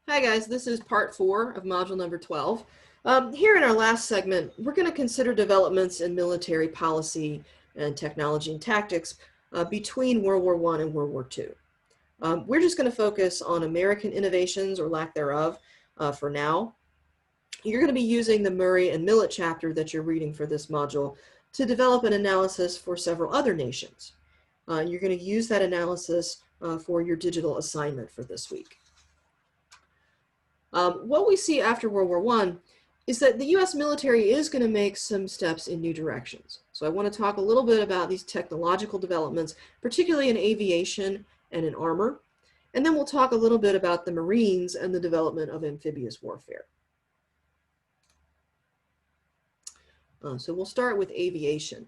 Hi guys, this is part 4 of module number 12. Here in our last segment, we're going to consider developments in military policy and technology and tactics between World War I and World War II. We're just going to focus on American innovations or lack thereof for now. You're going to be using the Murray and Millett chapter that you're reading for this module to develop an analysis for several other nations. You're going to use that analysis for your digital assignment for this week. What we see after World War I is that the US military is going to make some steps in new directions. So I want to talk a little bit about these technological developments, particularly in aviation and in armor. And then we'll talk a little bit about the Marines and the development of amphibious warfare. So we'll start with aviation.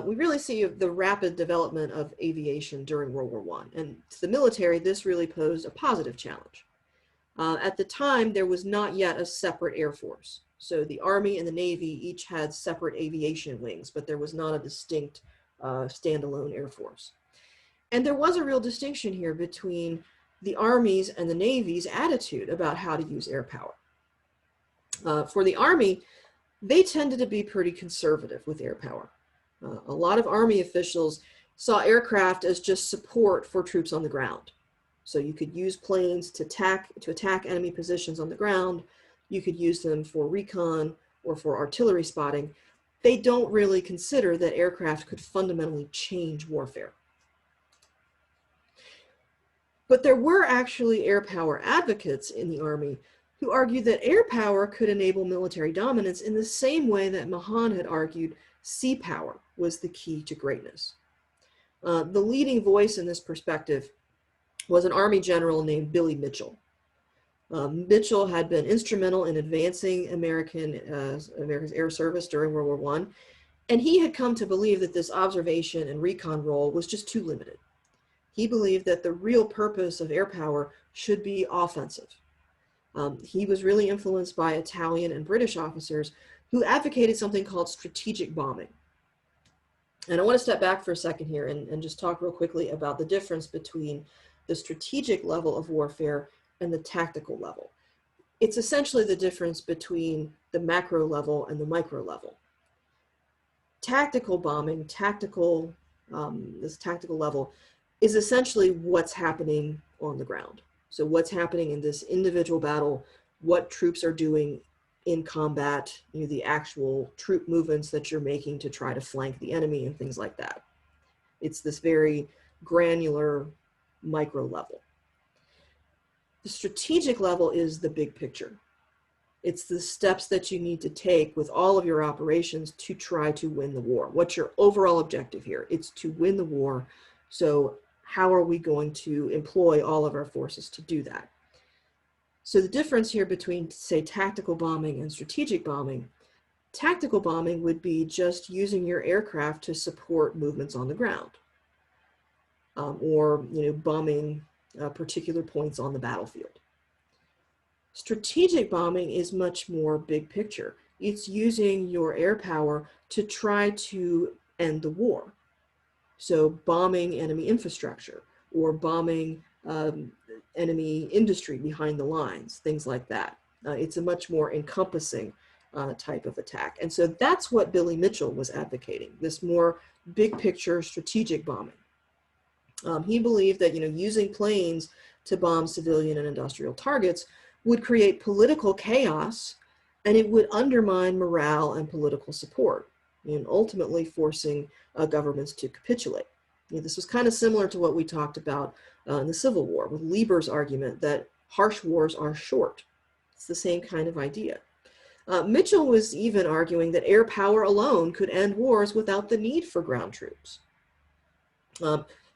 We really see the rapid development of aviation during World War I. And to the military, this really posed a positive challenge. At the time, there was not yet a separate Air Force. So the Army and the Navy each had separate aviation wings, but there was not a distinct standalone Air Force. And there was a real distinction here between the Army's and the Navy's attitude about how to use air power. For the Army, they tended to be pretty conservative with air power. A lot of Army officials saw aircraft as just support for troops on the ground. So you could use planes to attack enemy positions on the ground. You could use them for recon or for artillery spotting. They don't really consider that aircraft could fundamentally change warfare. But there were actually air power advocates in the Army who argued that air power could enable military dominance in the same way that Mahan had argued sea power was the key to greatness. The leading voice in this perspective was an Army general named Billy Mitchell. Mitchell had been instrumental in advancing America's air service during World War I, and he had come to believe that this observation and recon role was just too limited. He believed that the real purpose of air power should be offensive. He was really influenced by Italian and British officers who advocated something called strategic bombing. And I want to step back for a second here and just talk real quickly about the difference between the strategic level of warfare and the tactical level. It's essentially the difference between the macro level and the micro level. Tactical bombing, this tactical level, is essentially what's happening on the ground. So what's happening in this individual battle, what troops are doing in combat, the actual troop movements that you're making to try to flank the enemy and things like that. It's this very granular micro level. The strategic level is the big picture. It's the steps that you need to take with all of your operations to try to win the war. What's your overall objective here? It's to win the war. So how are we going to employ all of our forces to do that? So the difference here between, say, tactical bombing and strategic bombing, tactical bombing would be just using your aircraft to support movements on the ground. Or bombing particular points on the battlefield. Strategic bombing is much more big picture. It's using your air power to try to end the war. So bombing enemy infrastructure or bombing enemy industry behind the lines, things like that. It's a much more encompassing type of attack. And so that's what Billy Mitchell was advocating, this more big picture strategic bombing. He believed that using planes to bomb civilian and industrial targets would create political chaos, and it would undermine morale and political support, and ultimately forcing governments to capitulate. This was kind of similar to what we talked about in the Civil War with Lieber's argument that harsh wars are short. It's the same kind of idea. Mitchell was even arguing that air power alone could end wars without the need for ground troops.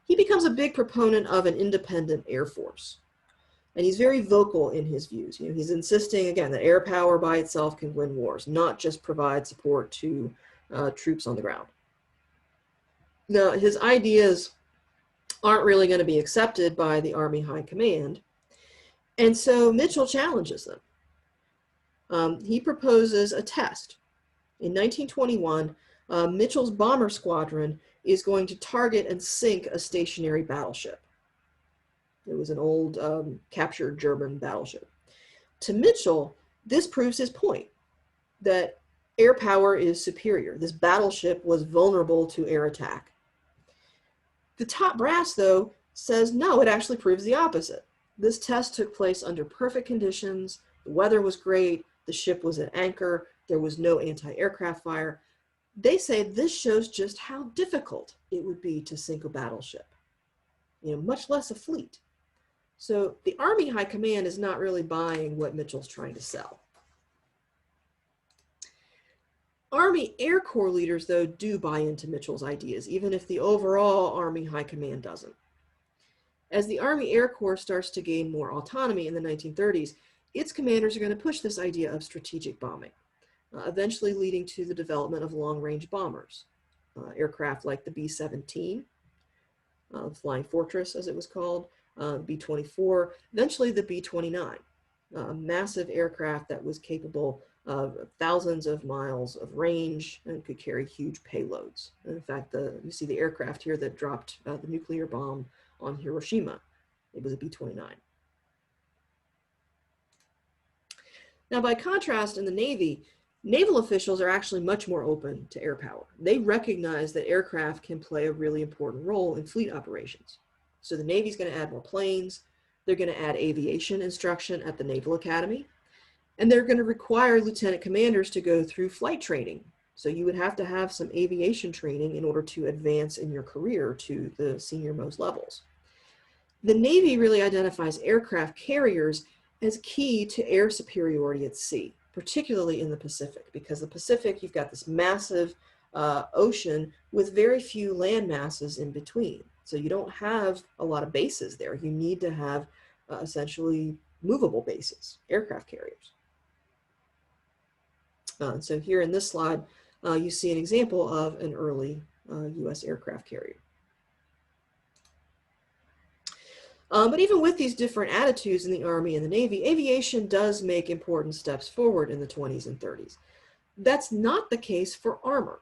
He becomes a big proponent of an independent Air Force. And he's very vocal in his views. He's insisting, again, that air power by itself can win wars, not just provide support to troops on the ground. Now, his ideas aren't really going to be accepted by the Army High Command. And so Mitchell challenges them. He proposes a test. In 1921, Mitchell's bomber squadron is going to target and sink a stationary battleship. It was an old captured German battleship. To Mitchell, this proves his point that air power is superior. This battleship was vulnerable to air attack. The top brass, though, says no, it actually proves the opposite. This test took place under perfect conditions. The weather was great. The ship was at anchor. There was no anti-aircraft fire. They say this shows just how difficult it would be to sink a battleship, much less a fleet. So the Army High Command is not really buying what Mitchell's trying to sell. Army Air Corps leaders, though, do buy into Mitchell's ideas, even if the overall Army High Command doesn't. As the Army Air Corps starts to gain more autonomy in the 1930s, its commanders are going to push this idea of strategic bombing, eventually leading to the development of long-range bombers, aircraft like the B-17, Flying Fortress, as it was called, B-24, eventually the B-29, a massive aircraft that was capable of thousands of miles of range and could carry huge payloads. And in fact, you see the aircraft here that dropped the nuclear bomb on Hiroshima. It was a B-29. Now, by contrast, in the Navy, naval officials are actually much more open to air power. They recognize that aircraft can play a really important role in fleet operations. So the Navy's going to add more planes. They're going to add aviation instruction at the Naval Academy. And they're going to require lieutenant commanders to go through flight training. So you would have to have some aviation training in order to advance in your career to the senior-most levels. The Navy really identifies aircraft carriers as key to air superiority at sea, particularly in the Pacific, because the Pacific, you've got this massive ocean with very few land masses in between. So you don't have a lot of bases there. You need to have essentially movable bases, aircraft carriers. So here in this slide, you see an example of an early US aircraft carrier. But even with these different attitudes in the Army and the Navy, aviation does make important steps forward in the 20s and 30s. That's not the case for armor.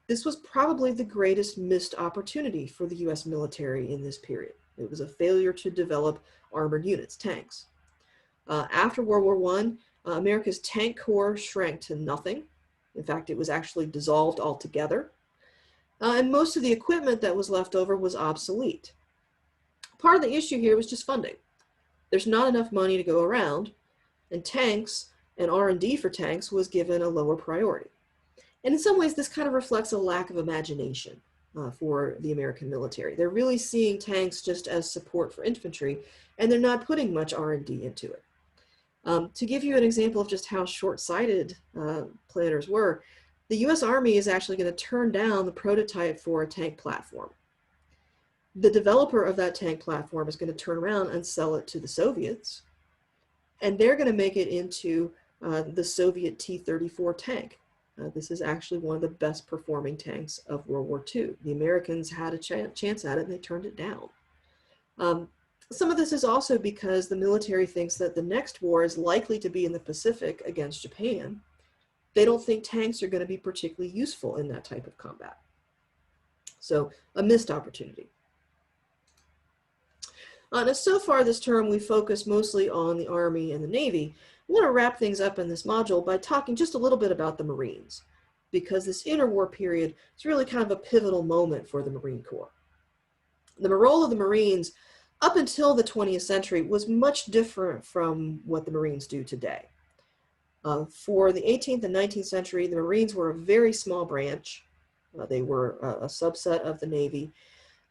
This was probably the greatest missed opportunity for the US military in this period. It was a failure to develop armored units, tanks. After World War I, America's tank corps shrank to nothing. In fact, it was actually dissolved altogether. And most of the equipment that was left over was obsolete. Part of the issue here was just funding. There's not enough money to go around, and tanks and R&D for tanks was given a lower priority. And in some ways, this kind of reflects a lack of imagination for the American military. They're really seeing tanks just as support for infantry, and they're not putting much R&D into it. To give you an example of just how short-sighted planners were, the US Army is actually going to turn down the prototype for a tank platform. The developer of that tank platform is going to turn around and sell it to the Soviets, and they're going to make it into the Soviet T-34 tank. This is actually one of the best performing tanks of World War II. The Americans had a chance at it, and they turned it down. Some of this is also because the military thinks that the next war is likely to be in the Pacific against Japan. They don't think tanks are going to be particularly useful in that type of combat. So a missed opportunity. Now, so far this term, we focused mostly on the Army and the Navy. I want to wrap things up in this module by talking just a little bit about the Marines, because this interwar period is really kind of a pivotal moment for the Marine Corps. The role of the Marines up until the 20th century was much different from what the Marines do today. For the 18th and 19th century, the Marines were a very small branch. They were a subset of the Navy,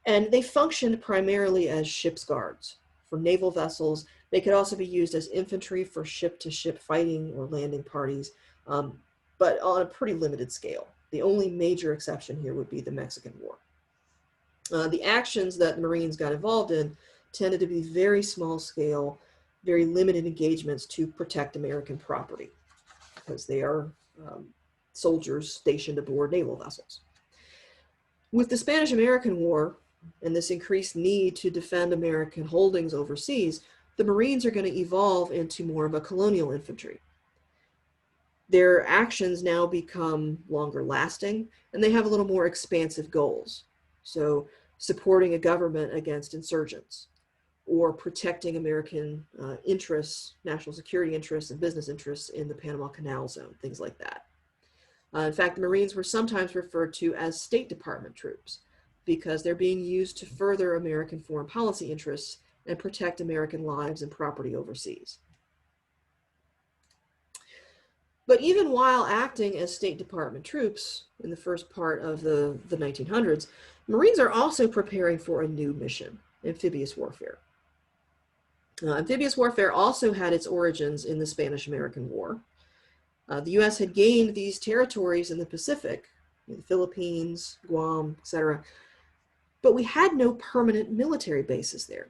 and they functioned primarily as ship's guards for naval vessels. They could also be used as infantry for ship-to-ship fighting or landing parties, but on a pretty limited scale. The only major exception here would be the Mexican War. The actions that the Marines got involved in tended to be very small scale, very limited engagements to protect American property, because they are soldiers stationed aboard naval vessels. With the Spanish-American War and this increased need to defend American holdings overseas, the Marines are going to evolve into more of a colonial infantry. Their actions now become longer lasting, and they have a little more expansive goals. So supporting a government against insurgents, or protecting American interests, national security interests, and business interests in the Panama Canal Zone, things like that. In fact, the Marines were sometimes referred to as State Department troops because they're being used to further American foreign policy interests and protect American lives and property overseas. But even while acting as State Department troops in the first part of the 1900s, Marines are also preparing for a new mission, amphibious warfare. Amphibious warfare also had its origins in the Spanish-American War. The U.S. had gained these territories in the Pacific, the Philippines, Guam, etc., but we had no permanent military bases there.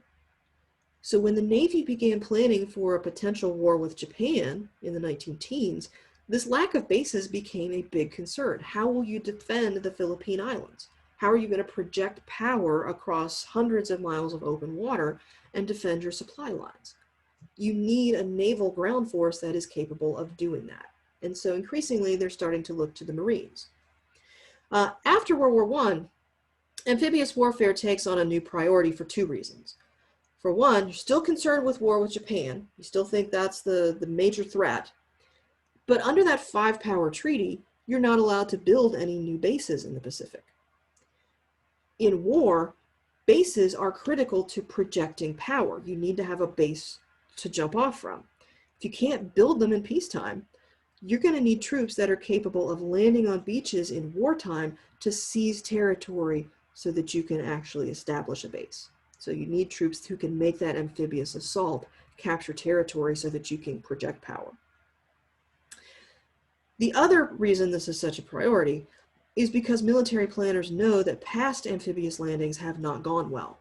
So when the Navy began planning for a potential war with Japan in the 19-teens, this lack of bases became a big concern. How will you defend the Philippine Islands? How are you going to project power across hundreds of miles of open water and defend your supply lines? You need a naval ground force that is capable of doing that. And so increasingly, they're starting to look to the Marines. After World War I, amphibious warfare takes on a new priority for two reasons. For one, you're still concerned with war with Japan. You still think that's the major threat. But under that five-power treaty, you're not allowed to build any new bases in the Pacific. In war, bases are critical to projecting power. You need to have a base to jump off from. If you can't build them in peacetime, you're going to need troops that are capable of landing on beaches in wartime to seize territory so that you can actually establish a base. So you need troops who can make that amphibious assault, capture territory so that you can project power. The other reason this is such a priority is because military planners know that past amphibious landings have not gone well.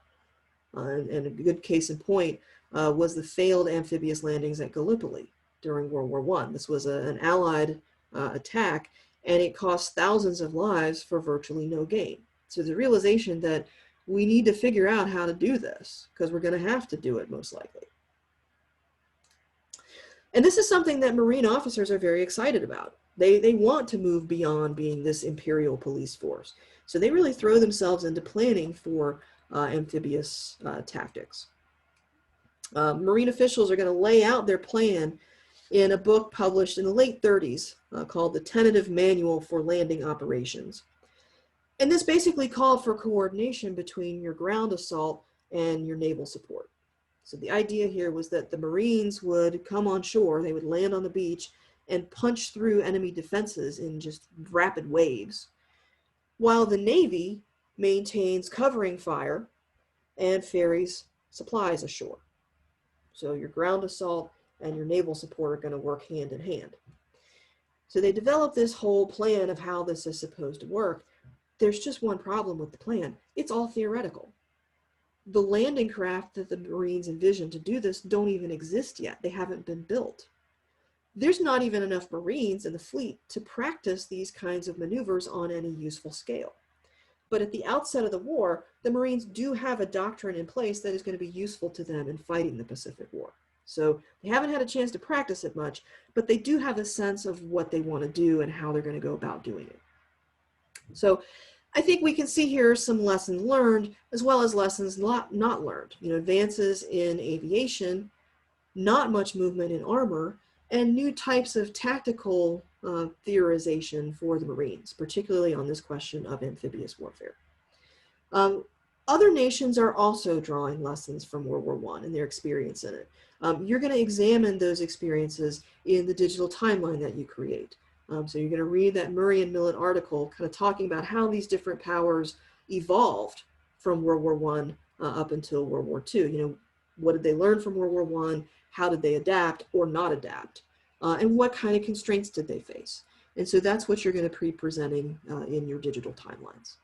And a good case in point was the failed amphibious landings at Gallipoli during World War I. This was an Allied attack, and it cost thousands of lives for virtually no gain. So the realization that we need to figure out how to do this, because we're going to have to do it most likely. And this is something that Marine officers are very excited about. They want to move beyond being this imperial police force. So they really throw themselves into planning for amphibious tactics. Marine officials are going to lay out their plan in a book published in the late 30s called The Tentative Manual for Landing Operations. And this basically called for coordination between your ground assault and your naval support. So the idea here was that the Marines would come on shore, they would land on the beach and punch through enemy defenses in just rapid waves, while the Navy maintains covering fire and ferries supplies ashore. So your ground assault and your naval support are going to work hand in hand. So they developed this whole plan of how this is supposed to work. There's just one problem with the plan. It's all theoretical. The landing craft that the Marines envisioned to do this don't even exist yet. They haven't been built. There's not even enough Marines in the fleet to practice these kinds of maneuvers on any useful scale. But at the outset of the war, the Marines do have a doctrine in place that is going to be useful to them in fighting the Pacific War. So they haven't had a chance to practice it much, but they do have a sense of what they want to do and how they're going to go about doing it. So I think we can see here some lessons learned as well as lessons not learned. Advances in aviation, not much movement in armor, and new types of tactical theorization for the Marines, particularly on this question of amphibious warfare. Other nations are also drawing lessons from World War I and their experience in it. You're going to examine those experiences in the digital timeline that you create. So you're going to read that Murray and Millet article kind of talking about how these different powers evolved from World War I up until World War II. What did they learn from World War I? How did they adapt or not adapt? And what kind of constraints did they face? And so that's what you're going to be presenting in your digital timelines.